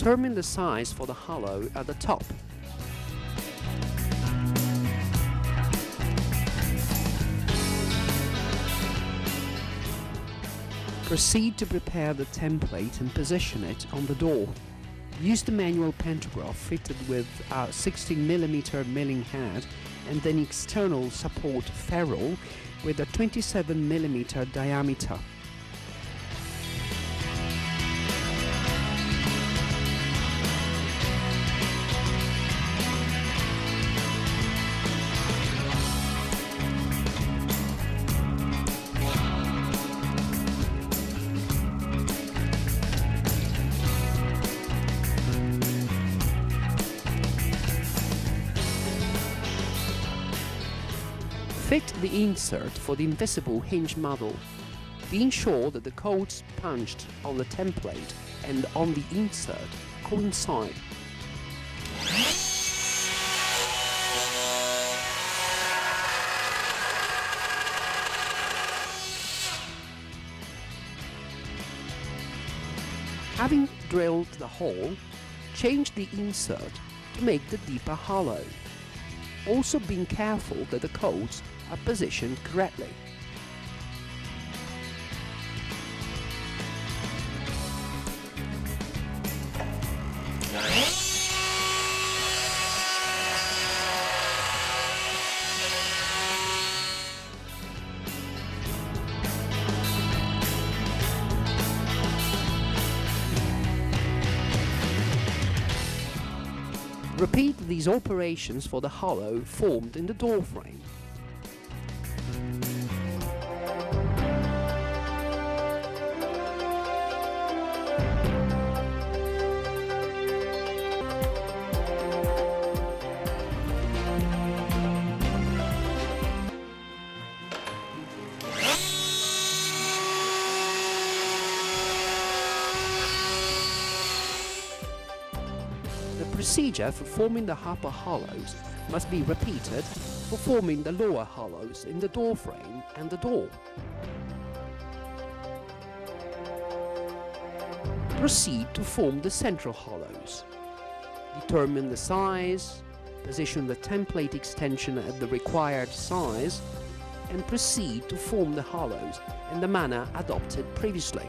Determine the size for the hollow at the top. Proceed to prepare the template and position it on the door. Use the manual pantograph fitted with a 16mm milling head and an external support ferrule with a 27mm diameter. Fit the insert for the invisible hinge model. Be sure that the codes punched on the template and on the insert coincide. Having drilled the hole, change the insert to make the deeper hollow. Also being careful that the codes are positioned correctly. Repeat these operations for the hollow formed in the door frame. The procedure for forming the upper hollows must be repeated for forming the lower hollows in the door frame and the door. Proceed to form the central hollows. Determine the size, position the template extension at the required size, and proceed to form the hollows in the manner adopted previously.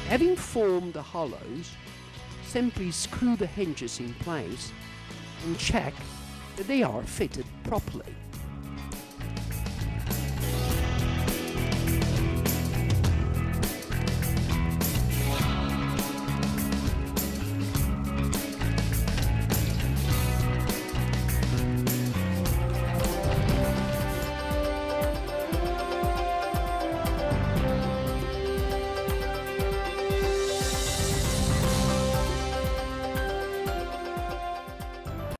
Having formed the hollows, simply screw the hinges in place and check that they are fitted properly.